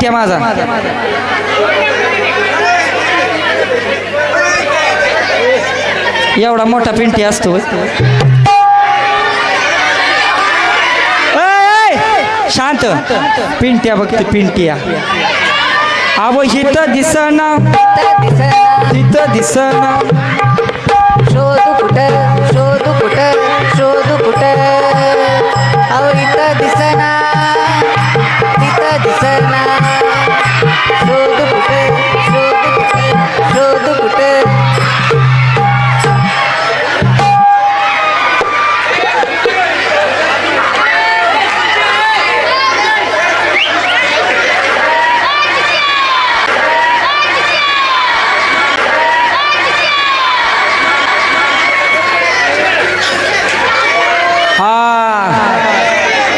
पिंट्या माझा. एवढा मोठा पिंटी असतो. शांत. पिंट्या बघते पिंट्या. अहो हिथं दिसना तिथं दिसना. शोधू कुठं शोधू कुठं शोधू कुठं. अहो इथं दिसना तिथं दिसना. शोधू कुठं शोधू कुठं शोधू कुठं.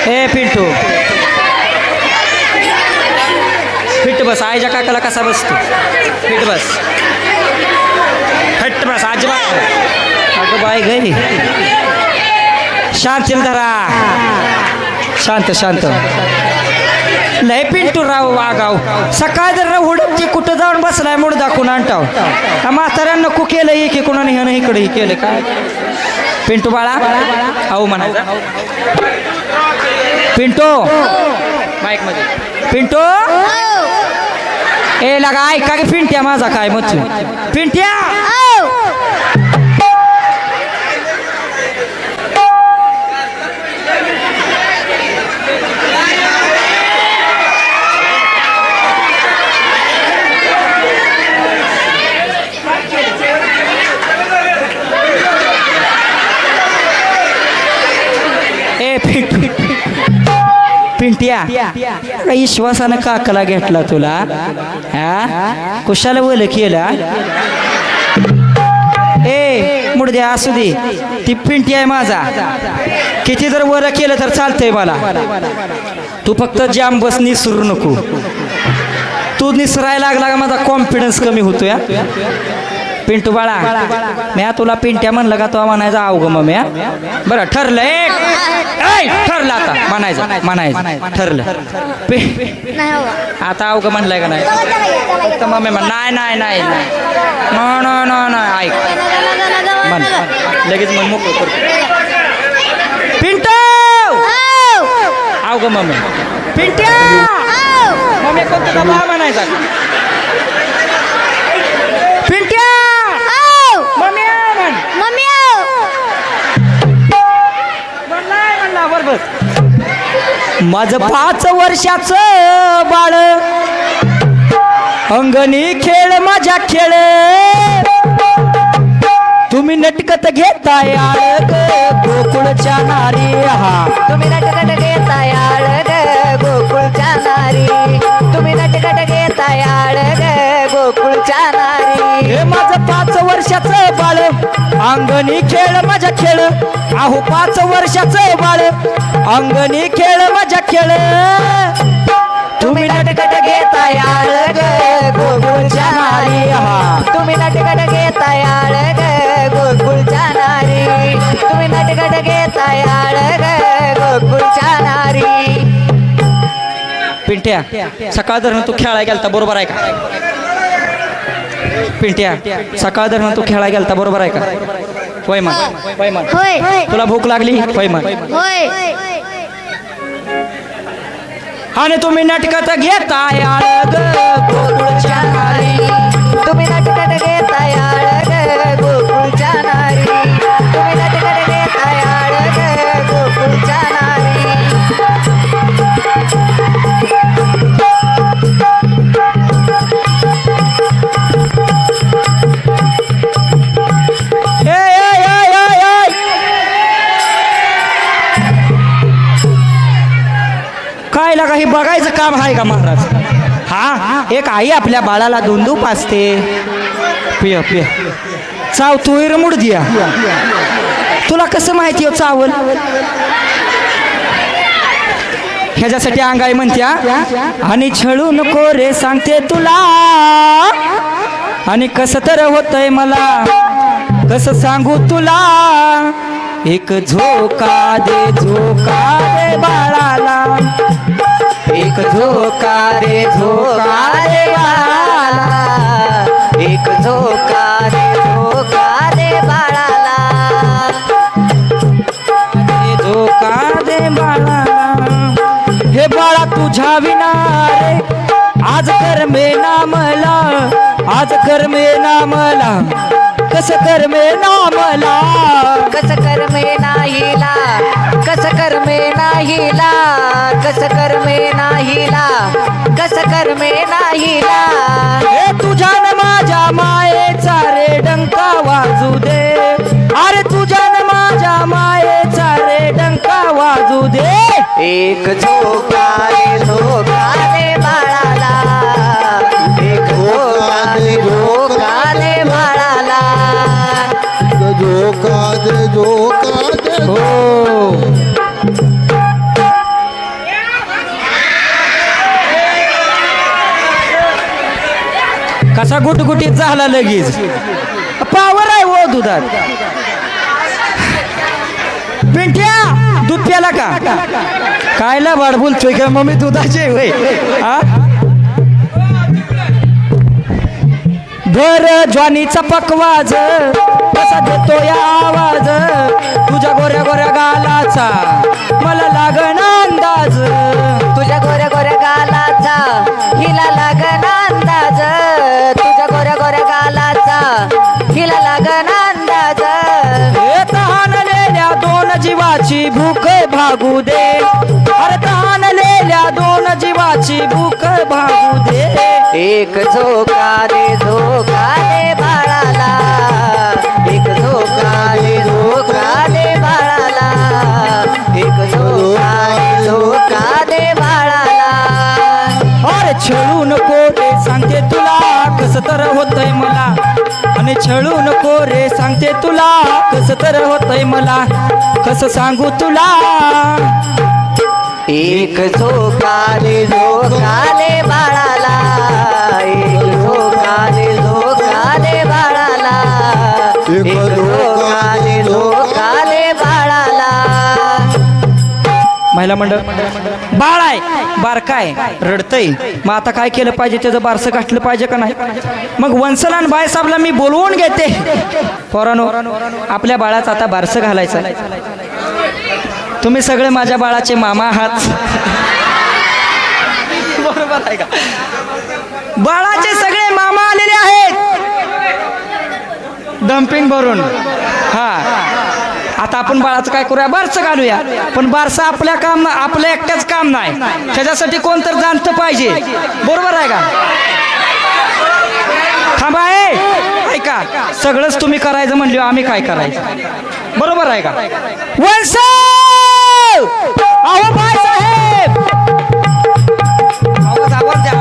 ए पिंटू फिट बस. आईच्या काकाला कसा बसतो. फिट बस फिट बस. अजिबात. अगं बाई गई. शांत धरा. शांत शांत. लय पिंटू राव वागाव. सकाळ जर हुडकची कुठं जाऊन बसलाय मूड दाखवून आणताव. म्हाताऱ्यांना कु केलं की कुणाने ह्यानं इकडे केलं काय. पिंटू बाळा अहो म्हणा. पिंटू माईक मध्ये. पिंटू ए लगा ऐका की पिंट्या माझा काय मत. पिंट्या ए पिंट्या विश्वासानं काकला घेतला तुला. हा कुशाला बोल केला. ए मुडद्या असू दे. ती पिंटी आहे माझा. किती जर वर केलं तर चालतंय मला. तू फक्त जाम बस निसरू नको. तू निसरायला लागला का माझा कॉन्फिडन्स कमी होतोय. पिंटू बाळा म्या तुला पिंट्या म्हणलं का तो म्हणायचा अवघ मग. बरं ठरलं. ठरलं आता म्हणायचं ठरलं. आता अवघ म्हणलंय का नाही. फक्त मम्मी म्हण. नाही नाही नाही नाही ऐक म्हण. लगेच मग मोकळं करतो. पिंटू अवघ मम्मी. पिंट्या मम्मी कोणतं का बा म्हणायचा. पिंट्या मम्मी म्हण. मम्मी म्हणला बरोबर. माझं 5 वर्षाचं बाळ अंगणी खेळ माझ्या खेळ. तुम्ही नटकत घेताय आळ गोकुळच्या नारी. हा तुम्ही नटकट घेताय आळ गोकुळच्या नारी. तुम्ही नटकट घेताय आळ गोकुळच्या नारी. हे माझं 5 वर्षाचं बाळ अंगणी खेळ माझ्या खेळ. अहो 5 वर्षाचं बाळ अंगणी खेळ माझ्या खेळ. तुम्ही नटकट घेताय आळ गोकुळच्या नारी. हा तुम्ही नटकट घेताय आळ गोकुळच्या नारी. तुम्ही नटकट घेताय आळ गोकुळच्या नारी. पिंट्या सकाळ धरण तू खेळायला गेलता बरोबर आहे का. पिंट्या सकाळ धरण तू खेळायला गेलता बरोबर आहे का. होय मग होय तुला भूक लागली. होय मग होय. आणि तुम्ही नाटकात घेताय आळ गोकुळच्या नारी. तुम्ही नटकट घेताय आळ गोकुळच्या नारी. तुम्ही नटकट घेताय आळ गोकुळच्या नारी. काय लागा हे बघायचं काम आहे का महाराज. हा एक आई आपल्या बाळाला दोंदू पाजते. पिय पिय चावतोय रे मुड दिया. तुला कसं माहिती आहे चावल. ह्याच्यासाठी अंगाई म्हणत्या आणि छळू नको रे सांगते तुला. आणि कसं तर होतंय मला कसं सांगू तुला. एक झोका दे बाळाला. एक झोका रे बाळाला, एक झोका रे बाळाला, धोका दे बाळाला. हे बाळा तुझ्या विना रे आज करमे ना मला, आज करमे ना मला, कस करमे ना मला. कस करमे नाहीला, कस करमे नाहीला, कस करमे नाहीला, कस करमे नाहीला. हे तुझ्यान माझ्या मायेचा रे डंका वाजू दे, अरे तुझ्यान माझ्या मायेचा रे डंका वाजू दे. एक झोका रे बाळाला, एक झोका रे बाळाला. झोका दे हो कसा गुटगुटीत झाला लगेच. पावर आहे वो दुधात. पिंट्या दूध प्याला का? कायला वाढ बोलतोय का मम्मी दुधाचे वय हा. भर ज्वानीचा पकवाज कसा देतो या आवाज, तुझ्या गोऱ्या गोऱ्या गालाचा मला लागना अंदाज. तुझ्या गोऱ्या गोऱ्या गालाचा हिला लागना अंदाज, तुझ्या गोऱ्या गोऱ्या गालाचा हिला लागना अंदाज. हे तहानलेल्या दोन जीवाची भूक भागू दे, अरे तहानलेल्या दोन जीवाची भूक भागू दे. एक झोका रे बाळाला, एक झोका रे बाळाला, एक झोका रे बाळाला. अरे छळू नको रे सांगते तुला कस तर होतंय मला, आणि छळू नको रे सांगते तुला कस तर होतंय मला, कस सांगू तुला. एक झोका रे बाळाला, एक झोका रे बाळाला, एक झोका रे बाळाला. महिला मंडळ बाळ आहे बारकाय रडतय, मग आता काय केलं पाहिजे? त्याचं बारसं गाठलं पाहिजे का नाही? मग वंसला आणि बायसाहेबला मी बोलवून घेते. पोरांनो आपल्या बाळाचं आता बारसं घालायचं. तुम्ही सगळे माझ्या बाळाचे मामा आहात. बरोबर आहे का? बाळाचे सगळे मामा आलेले आहेत डम्पिंग भरून. हा आता आपण बाळाचं काय करूया? बारसं घालूया. पण बारसं आपल्या एकट्याच काम नाही, त्याच्यासाठी कोणतर जाणतं पाहिजे. बरोबर आहे का? थांबा ऐका, सगळंच तुम्ही करायचं म्हणले आम्ही काय करायचं? बरोबर आहे का? वंश अहो बाय साहेब, आवाज द्या.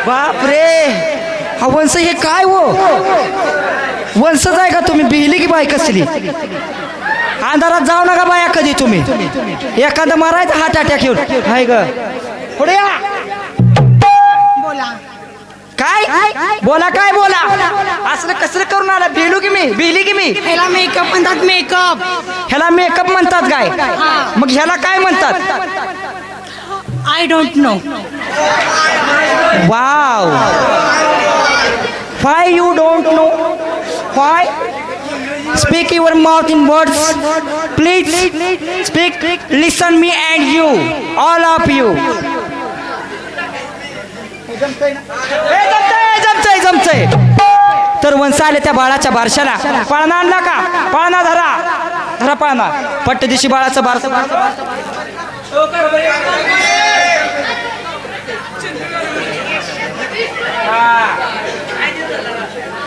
बाप रे, हा वंश हे काय हो? वंशच आहे का तुम्ही? बिहली की बाय कसली? अंधारात जाऊ नका बाया कधी तुम्ही. एखादं मारायचं हार्ट अटॅक येऊन. हाय ग पुढे या. काय बोला? काय बोला? असलं कसलं करून आला? बिहली की मी? ह्याला मेकअप म्हणतात. मेकअप ह्याला मेकअप म्हणतात काय? मग ह्याला काय म्हणतात? I don't know. Wow. Why you don't know? Why? Speak your mouth in words. Please speak. Listen me and you, all of you. जमतंय. तर वंश आले त्या बाळाच्या बारशाला. पाळणा आणला का? पाळणा धरा पाळणा. पट्ट दिशी बाळाचं बारसं.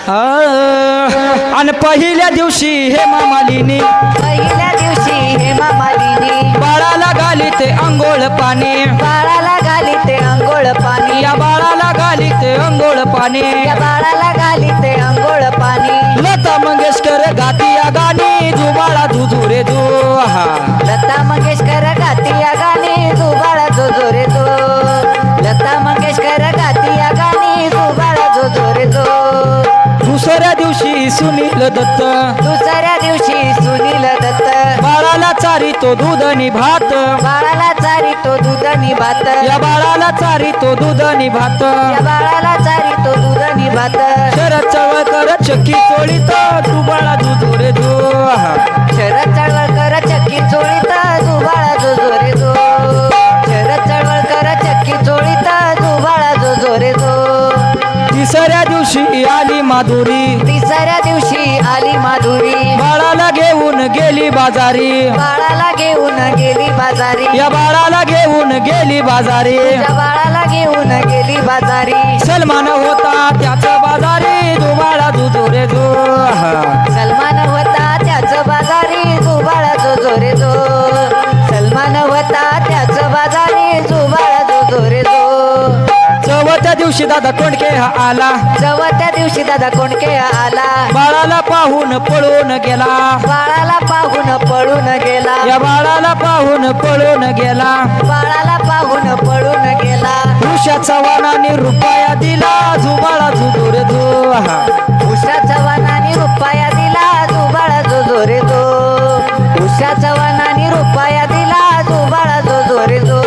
आणि पहिल्या दिवशी हेमा मालिनी पहिल्या दिवशी हेमा मालिनी बाळाला घाली ते अंघोळ पाणी बाळाला घाली ते अंघोळ पाणी या बाळाला घाली ते अंघोळ पाणी या बाळाला घाली ते अंघोळ पाणी लता मंगेशकर गाती या गाणी जुबाळा जुजू रे जू हा लता मंगेशकर गाती या गाणी तू बाळा जो जो रे जो लता मंगेशकर गाती या गाणी तू बाळा जो जो रे जो दुसऱ्या दिवशी सुनील दत्त दुसऱ्या दिवशी सुनील दत्त बाळाला चारी तो दूध आणि भात बाळाला चारी तो दूध आणि भात या बाळाला चारी तो दूध आणि भात या बाळाला चारी तो दूध आणि भात शरद चवळकर चक्की चोळीत तू बाळा जुजू रे जू हा शरद चळवळकर चक्की चोळीत तू बाळा जो जो रे जो शरद चळवळकर चक्की चोळीत तू बाळा जो जो रे जो तिसऱ्या दिवशी आली माधुरी तिसऱ्या दिवशी आली माधुरी बाळाला घेऊन गेली बाजारी बाळाला घेऊन गेली बाजारी या बाळाला घेऊन गेली बाजारी त्या बाळाला घेऊन गेली बाजारी सलमान होता त्याच बाजारी तू बाळा जुजू रे जू हा सलमान होता त्याच बाजारी तू बाळा जो जो रे जो सलमान होता त्याच बाजारी तू बाळा जो जो रे जो चौथ्या दिवशी दादा कोंडके हा आला चौथ्या दिवशी दादा कोंडके आला बाळाला पाहून पळून गेला बाळाला पाहून पळून गेला या बाळाला पाहून पळून गेला बाळाला पाहून पळून गेला उषा चव्हाणाने रुपया दिला जुबाळा जुजू रे जू हा उषा चव्हाणाने रुपया दिला तू बाळा जो जो रे जो उषा चव्हाणाने रुपया दिला तू बाळा जो जो रे जो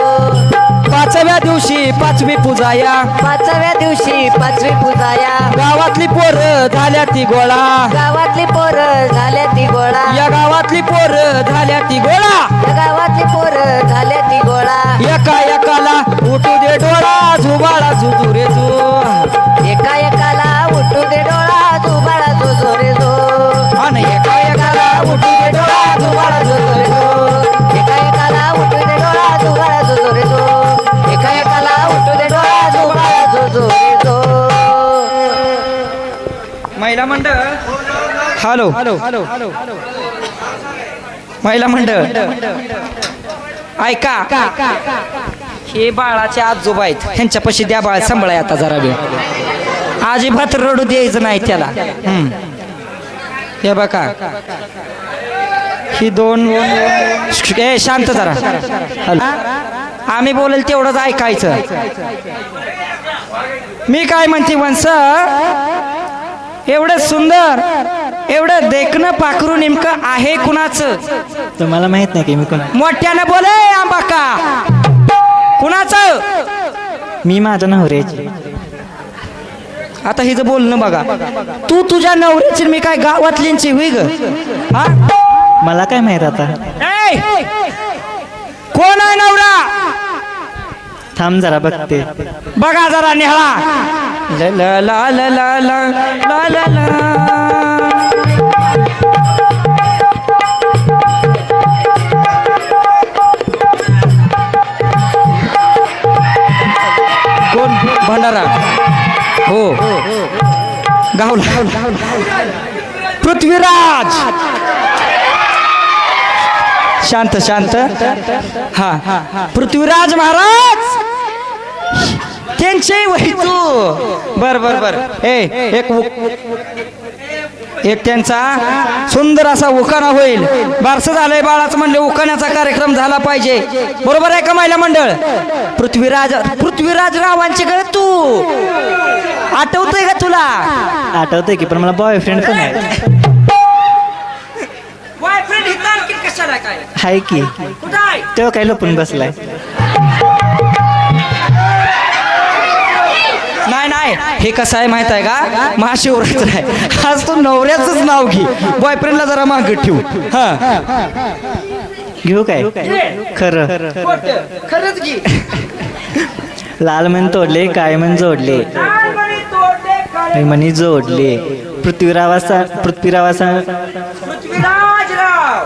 पाचव्या दिवशी पाचवी पूजाया पाचव्या दिवशी पाचवी पूजाया गावातली पोरं झाल्या ती गोळा गावातली पोरं झाल्या ती गोळा या गावातली पोरं झाल्या ती गोळा या गावातली पोरं झाल्या ती गोळा एका एकाला उठू दे डोळा जुबाळा जुजू रे जू एका एकाला उठू दे डोळा तू बाळा जो जो रे जो आणि एका एकाला उठू दे डोळा जुबाळा जुजू रे जू एका एकाला उठू दे डोळा तू बाळा जो जो रे जो एका एकाला उठू दे डोळा तू बाळा जो जो रे जो महिला मंडळ हॅलो महिला मंडळ ऐका हे बाळाचे आजोबा आहेत ह्यांच्यापाशी द्या बाळ सांभाळा आता जरा वेळ अजिबात रडू द्यायचं नाही त्याला हे बघा ही दोन शांत जरा हॅलो आम्ही बोलेल तेवढंच ऐकायचं मी काय म्हणते वंस एवढं सुंदर एवढं देखणं पाखरू नेमकं आहे कुणाचं तुम्हाला माहित नाही की मी कोण मोठ्यानं बोले आंबाका कुणाचं मी माझ्या नवऱ्याची आता हिचं बोलणं बघा तू तुझ्या नवऱ्याची मी काय गावातलींची होई ग हा मला काय माहित आता ए! कोण आहे नवरा थांब जरा बघते बघा जरा निहळा ल ल ला ल ला ला ला ला ला कोण भंडारा हो गावला पृथ्वीराज शांत शांत हा पृथ्वीराज महाराज त्यांचे वही तू बर बर बर एक त्यांचा सुंदर असा उखाणा होईल बारसं झालंय बाळाचं म्हणले उखाण्याचा कार्यक्रम झाला पाहिजे बरोबर आहे का महिला मंडळ पृथ्वीराज रावांचे ग तू आठवतंय का तुला आठवतंय की पण मला बॉयफ्रेंड पण आहे बॉयफ्रेंड हिता आणखी कशाला काय हाय की कुठं आहे तेव्हा काय लपून बसलाय नाही नाही हे कसं आहे माहित आहे का महाशिवरात्र आहे आज तू नवऱ्याचंच नाव घे बॉयफ्रेंडला जरा मागे ठेवू हा घेऊ काय खरं खरंच घे लाल मन तोडले काय मन जोडले मनी जोडले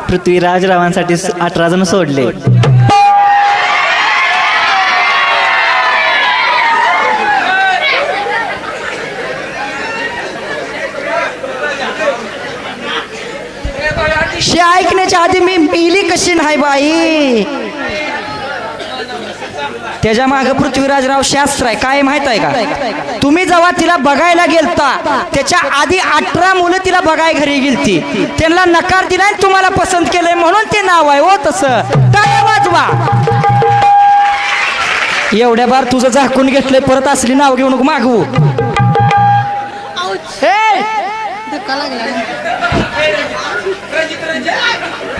पृथ्वीराज रावांसाठी 18 जण सोडले लग्नाच्या आधी मी मिली कशी नाही बाई. त्याच्या मागे पृथ्वीराजराव शास्त्र आहे. काय माहित आहे का? तुम्ही जेव्हा तिला बघायला गेलता त्याच्या आधी 18 मुलं तिला बघाय घरी गेलती. त्यांना नकार दिलाय तुम्हाला पसंत केलंय म्हणून ते नाव आहे हो तसं. टाळ्या वाजवा. एवढ्या बार तुझं झाकून घेतलंय, परत असली नाव घेऊ नको मागवू. हे धक्का लागला.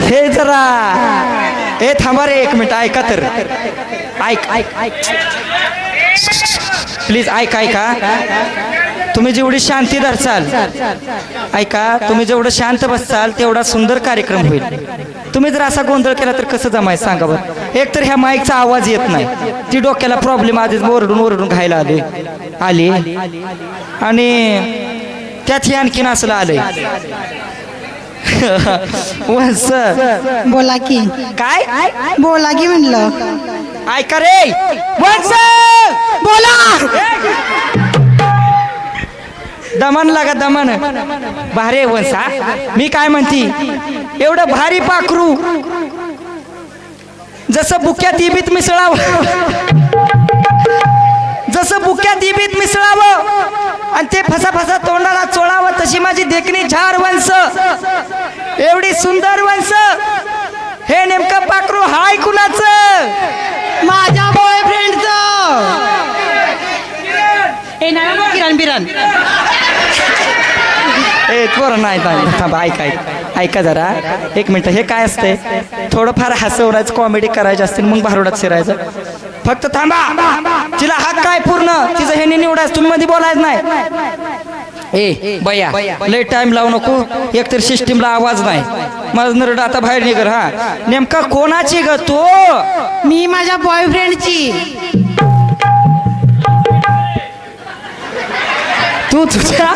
हे जरा हे थांबा रे 1 मिनिट. ऐका तर ऐक प्लीज ऐका. तुम्ही जेवढी शांती धरसाल, ऐका, तुम्ही जेवढं शांत बससाल तेवढा सुंदर कार्यक्रम होईल. तुम्ही जर असा गोंधळ केला तर कसं जमायचं सांगा बरं. एक तर ह्या माईकचा आवाज येत नाही, ती डोक्याला प्रॉब्लेम आधीच ओरडून घायला आली आणि त्यात हे आणखीन असलं आलंय. वंस बोला की. काय बोला की म्हणलं. ऐका रे वंस बोला. दमन लागा दमन. भारी वंस. मी काय म्हणती, एवढं भारी पाखरू जसं बुक्यात इबीत मिसळावं आणि ते फसा तोंडाला चोळावं, तशी माझी देखणी झार वंश, एवढी सुंदर वंश. हे नेमकं पाखरू हाय कुणाचं? माझ्या बॉयफ्रेंडचं. ए नाही किरण बिरण. ए थोडं नाही थांबा. ऐका जरा 1 मिनिट. हे काय असते, थोडंफार हसवरायचं, कॉमेडी करायची असते, मग भारुडात शिरायचं. फक्त थांबा. तिला हात काय पूर्ण तिचं हे निवडायचं, तुम्ही मध्ये बोलायचं नाही. ए बया लय टाइम लावू नको. एकतर सिस्टीमला आवाज नाही. माझं नरड आता बाहेर निघर. हा नेमका कोणाची ग तू? मी माझ्या बॉयफ्रेंडची. तू तुझ्या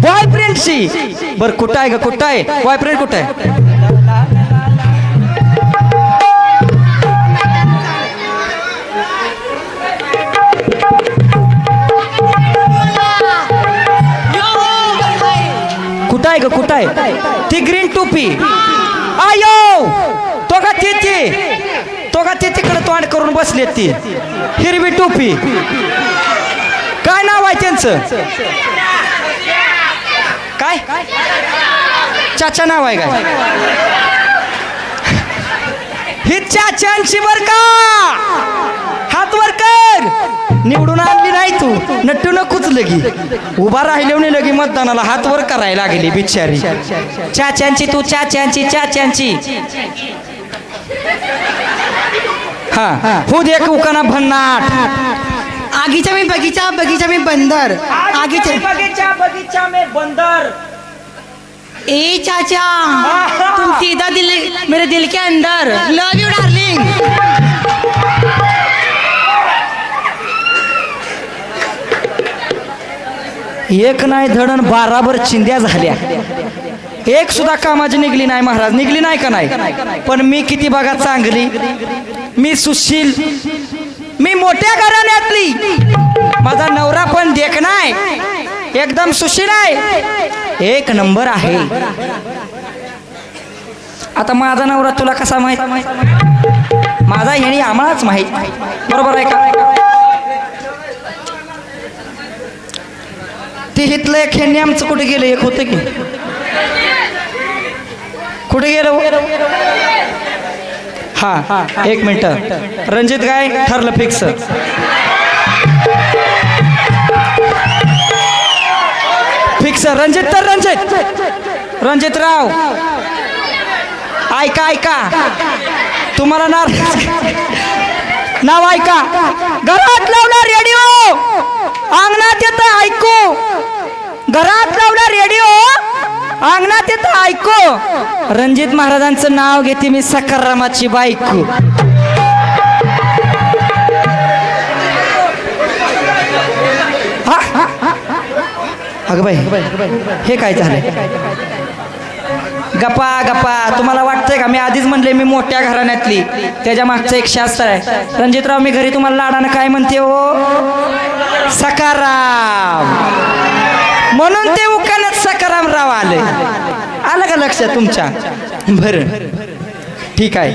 बॉयफ्रेंडशी? बर कुठं आहे ग? कुठं आहे बॉयफ्रेंड? कुठं आहे? कुठं आहे ग? कुठं आहे ती ग्रीन टोपी? आयो तो का ती तिकडे तोंड करून बसली ती हिरवी टोपी. काय नाव आहे त्यांचं? काय चाचा नाव आहे काय? ही चाचांची बर का? हात वर कर. निवडून आणली नाही तू, नट्टू नकोच लगी. उभा राहिले लगी मतदानाला हात वर करायला लागली बिचारी. चाचांची तू चाचांची. हा हो देख उकाना भन्नाट. आगीचा मी बगीचा में बंदर. बगीचा में बंदर. ए चाचा तुम सीधा मेरे दिल के अंदर. लव यू डार्लिंग. एक नाही धडण 12 चिंध्या झाल्या. एक सुद्धा कामाची निघली नाही महाराज. निघली नाही का नाही? पण मी किती बघा चांगली, मी सुशील, मी मोठ्या घराण्यातली. माझा नवरा पण देखणा आहे, एकदम सुशील आहे, 1 नंबर आहे. आता माझा नवरा तुला कसा माहित? माझा ह्यानी आम्हालाच माहित. बरोबर आहे का? ते हितलं एक ह्यांनी आमचं कुठे गेलं? एक होतं की कुठे गेलं? हा 1 मिनिट. रणजित काय ठरलं फिक्स? फिक्स रणजित. तर रणजित राव ऐका तुम्हाला नाव ऐका. घरात लावला रेडिओ, अंगणात येतं ऐकू. घरात लावला रेडिओ, अंगणात येतं ऐकू. रणजित महाराजांचं नाव घेते मी, सकारामाची बायको. अगं बाई हे काय झालंय? गप्पा तुम्हाला वाटतंय का? मी आधीच म्हणले मी मोठ्या घराण्यातली. त्याच्या मागचं एक शास्त्र आहे. रणजितराव मी घरी तुम्हाला लाडानं काय म्हणते हो? सकाराम. म्हणून ते उकानच सकाराम राव आलं का लक्षात तुमच्या? बरं ठीक आहे,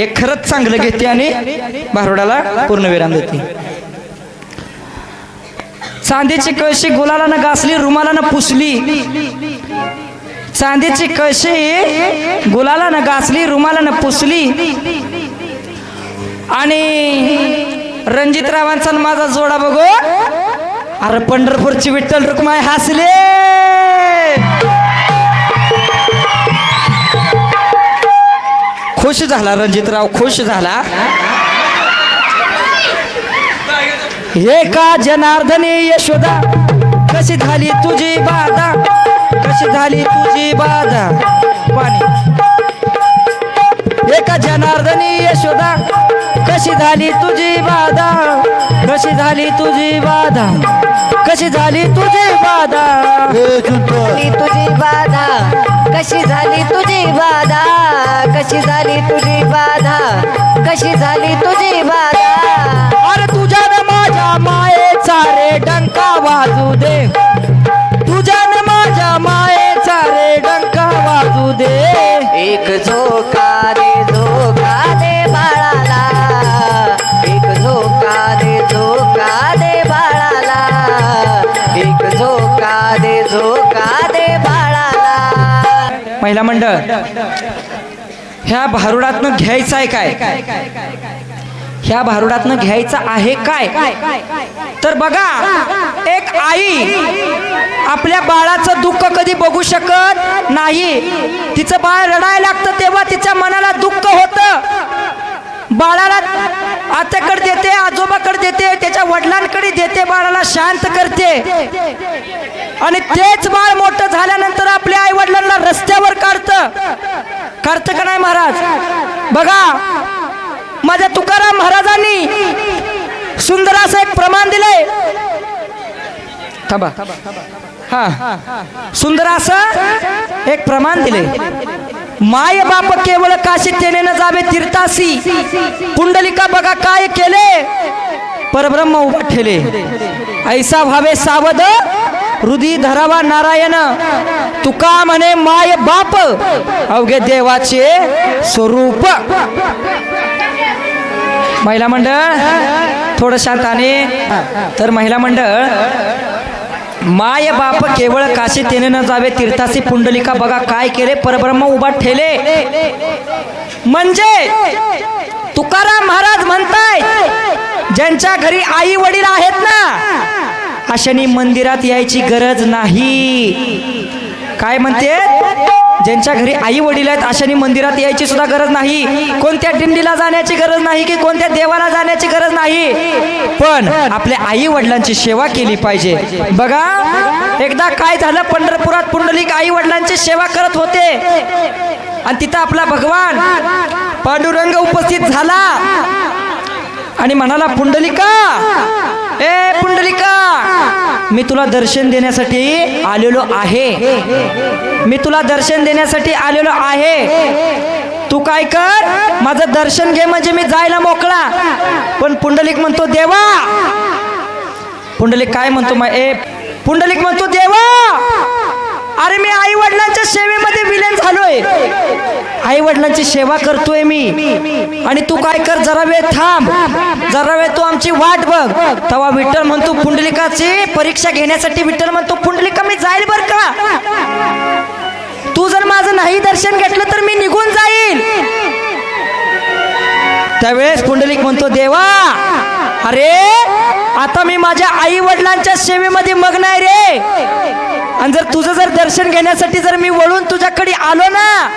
एक खरंच चांगलं घेते आणि भारुडाला पूर्णविराम देते. चांदीची कळशी गुलालानं घासली, रुमालानं पुसली. चांदीची कळशी गुलालानं घासली, रुमालानं पुसली. आणि रणजितरावांचा माझा जोडा बघू, अरे पंढरपूरची विठ्ठल रुक्माई हसले. खुश झाला रणजितराव, खुश झाला. एका जनार्दनी यशोदा, कशी झाली तुझी बाधा, कशी झाली तुझी बाधा. पाणी. एका जनार्दनी यशोदा, कशी झाली तुझी बाधा, कशी झाली तुझी बाधा, कशी झाली तुझी बाधा. तुझी बाधा, कशी झाली तुझी बाधा, कशी झाली तुझी बाधा, कशी झाली तुझी बाधा. अरे तुझ्यानं माझ्या मायेचा रे डंका वाजू दे, तुझ्यानं माझ्या मायेचा रे डंका वाजू दे. एक झोका दे, झोका दे बाळाला, एक झोका दे, झोका दे बाळाला, एक झोका दे, झोका दे बाळाला. महिला मंडळ, ह्या भारुडातनं घ्यायचं आहे काय, ह्या भारुडातनं घ्यायचं आहे काय. तर बघा, एक आई आपल्या बाळाचं दुःख कधी बघू शकत नाही. तिचं बाळ रडायला लागतं तेव्हा तिच्या मनाला दुःख होतं. बाळाला आत्याकडे देते, आजोबाकडे देते, त्याच्या वडिलांकडे देते, बाळाला शांत करते. आणि तेच बाळ मोठं झाल्यानंतर आपल्या आई वडिलांना रस्त्यावर काढतं का नाही महाराज. बघा, माझ्या तुकाराम महाराजांनी सुंदर असं एक प्रमाण दिलंय. थांबा, हा, सुंदर असं एक प्रमाण दिले. माय बाप केवळ काशी तेने न जावे तीर्थासी, पुंडलिका बघा काय केले, परब्रह्म उभा ठेले. ऐसा भावे सावध, हृदय धरावा नारायण. तुका म्हणे माय बाप, अवघे देवाचे स्वरूप. महिला मंडळ थोडं शांताने. तर महिला मंडळ, माय बाप केवळ काशी तेने न जावे तीर्थासी, पुंडलिका बघा काय केले, परब्रह्म उभा ठेले. म्हणजे तुकाराम महाराज म्हणतायत, ज्यांच्या घरी आई वडील आहेत ना, अशाने मंदिरात यायची गरज नाही. काय म्हणते, ज्यांच्या घरी आई वडील आहेत अशाने मंदिरात यायची सुद्धा गरज नाही. कोणत्या दिंडीला जाण्याची गरज नाही, की कोणत्या देवाला जाण्याची गरज नाही. पण आपल्या आई वडिलांची सेवा केली पाहिजे. बघा, एकदा काय झालं, पंढरपुरात पुंडलिक आई वडिलांची सेवा करत होते आणि तिथं आपला भगवान पांडुरंग उपस्थित झाला आणि म्हणाला, पुंडलिका, ए पुंडलिका, मी तुला दर्शन देण्यासाठी आलेलो आहे, मी तुला दर्शन देण्यासाठी आलेलो आहे. तू काय कर, माझं दर्शन घे म्हणजे मी जायला मोकळा. पण पुंडलिक म्हणतो, देवा. पुंडलिक काय म्हणतो, पुंडलिक म्हणतो, देवा, अरे मी आई वडिलांच्या सेवेमध्ये विलीन झालोय, आई वडिलांची सेवा करतोय मी, आणि तू काय कर, जरा वेळ थांब, जरा वेळ तू आमची वाट बघ. तेव्हा विठ्ठल म्हणतो, पुंडलिकाची परीक्षा घेण्यासाठी विठ्ठल म्हणतो, पुंडलिका मी जाईल बर का, तू जर माझं नाही दर्शन घेतलं तर मी निघून जाईल. त्यावेळेस पुंडलिक म्हणतो, देवा, अरे आता मी माझ्या आई वडिलांच्या सेवेमध्ये मग्न आहे रे, आणि जर तुझं जर दर्शन घेण्यासाठी जर मी वळून तुझ्याकडे आलो ना,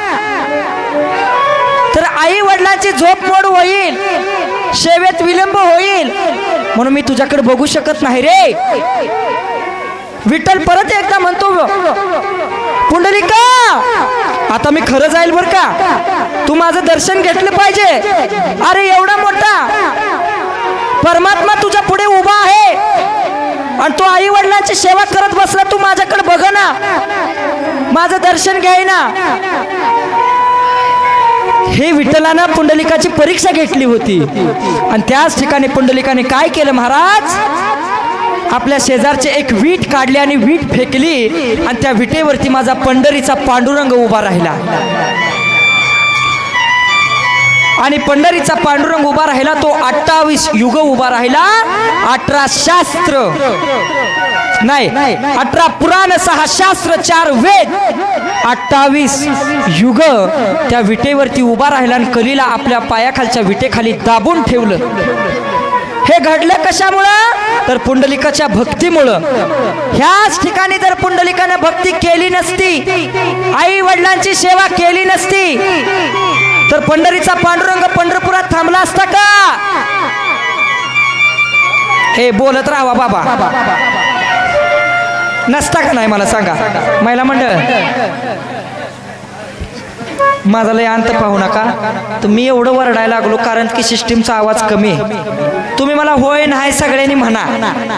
तर आई वडिलांची झोप मोड होईल, सेवेत विलंब होईल, म्हणून मी तुझ्याकडे बघू शकत नाही रे. विठ्ठल परत एकदा म्हणतो, पुंडलिका, आता मी खरं जाईल बर का, तू माझं दर्शन घेतलं पाहिजे. अरे एवढा मोठा परमात्मा तुझ्या पुढे उभा आहे आणि तो आई वडिलांची सेवा करत बसला, तू माझ्याकडे बघ ना, माझं दर्शन घ्याय ना. हे विठ्ठलानं पुंडलिकाची परीक्षा घेतली होती. आणि त्याच ठिकाणी पुंडलिकाने काय केलं महाराज, आपल्या शेजारचे एक वीट काढली आणि वीट फेकली, आणि त्या विटेवरती माझा पंढरीचा पांडुरंग उभा राहिला. आणि पंढरीचा पांडुरंग उभा राहिला तो 28 युग उभा राहिला, 18 शास्त्र नाही 18 पुराण 6 शास्त्र 4 वेद 28 युग त्या विटेवरती उभा राहिला आणि कलीला आपल्या पायाखालच्या विटेखाली दाबून ठेवलं. हे घडलं कशामुळं? तर पुंडलिकाच्या भक्तीमुळं. ह्याच ठिकाणी जर पुंडलिकानं भक्ती केली नसती, आई वडिलांची सेवा केली नसती, तर पंढरीचा पांडुरंग पंढरपुरात थांबला असता का? हे बोलत राहावा बाबा, नसता का नाही मला सांगा. महिला मंडळ माझा लय अंत पाहू नका. तर मी एवढं वरडायला लागलो कारण की सिस्टीमचा आवाज कमी आहे. तुम्ही मला होय नाही सगळ्यांनी म्हणा,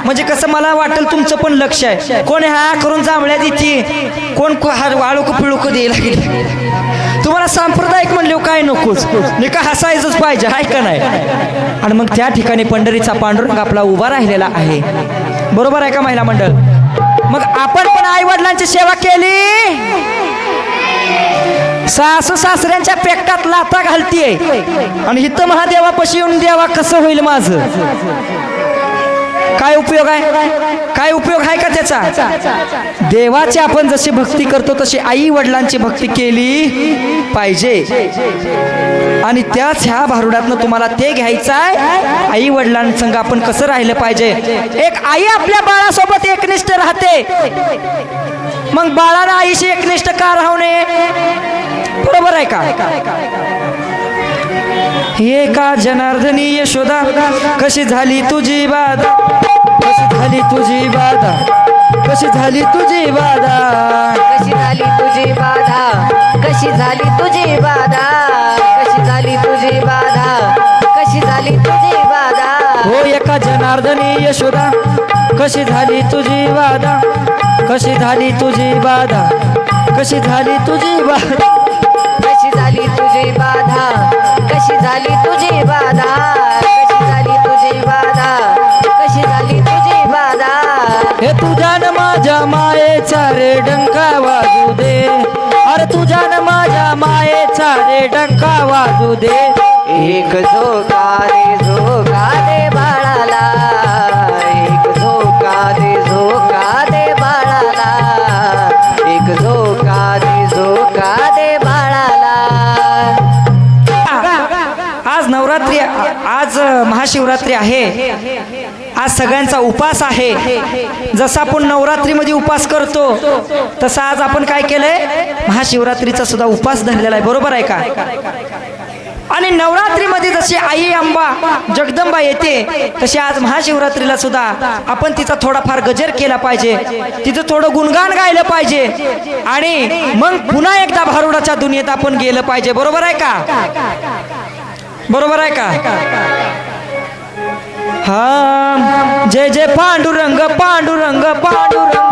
म्हणजे कसं मला वाटेल तुमचं पण लक्ष आहे. कोण हा करून जांभळ्या देते, कोण वाळूक पिळूक द्यायला गेले. तुम्हाला सांप्रदायिक म्हणले काय नकोच, मी का हसायचंच पाहिजे आहे का नाही. आणि मग त्या ठिकाणी पंढरीचा पांडुरंग आपला उभा राहिलेला आहे. बरोबर आहे का महिला मंडळ? मग आपण पण आई वडिलांची सेवा केली, सासू सासऱ्यांच्या पेटात लाथा घालतीये आणि इथं महादेवापाशी येऊन देवा कसं होईल माझं? काय उपयोग आहे? काय उपयोग आहे का त्याचा? देवाची आपण जशी भक्ती करतो तशी आई वडिलांची भक्ती केली पाहिजे. आणि त्याच ह्या भारुडातनं तुम्हाला ते घ्यायचं आहे. आई वडिलांसंग आपण कसं राहिलं पाहिजे. एक आई आपल्या बाळासोबत एकनिष्ठ राहते, मग बाळाला आईशी एकनिष्ठ का राहू नये? बरोबर आहे का? एका जनार्दनी यशोदा कशी झाली तुझी बाधा, कशी झाली तुझी बाधा, कशी झाली तुझी बाधा, कशी झाली तुझी बाधा, कशी झाली तुझी बाधा, कशी झाली तुझी बाधा, कशी झाली तुझी बाधा. हो एका जनार्दनी यशोदा कशी झाली तुझी बाधा, कशी झाली तुझी बाधा, कशी झाली तुझी बाधा, कशी झाली तुझी बाधा, कशी झाली तुझी बाधा, कशी झाली तुझी बाधा, कशी झाली तुझी बाधा. हे तुझ्या न माझ्या मायेचा रे डंका वाजू दे, अरे तुझ्या न माझ्या मायेचा रे डंका वाजू दे. एक झोका दे बाळाला, एक झोका दे बाळाला, एक झोका दे बाळाला. आज नवरात्री, आज महाशिवरात्री आहे, आज सगळ्यांचा उपास आहे. जसा आपण नवरात्रीमध्ये उपास करतो तसा आज आपण काय केलंय, महाशिवरात्रीचा सुद्धा उपास धरलेला आहे. बरोबर आहे का? आणि नवरात्रीमध्ये जशी आई अंबा जगदंबा येते तशी आज महाशिवरात्रीला सुद्धा आपण तिचा थोडाफार गजर केला पाहिजे, तिचं थोडं गुणगान गायलं पाहिजे आणि मग पुन्हा एकदा भारुडाच्या दुनियेत आपण गेलं पाहिजे. बरोबर आहे का? बरोबर आहे का? हा जय जय पांडुरंग पांडुरंग पांडुरंग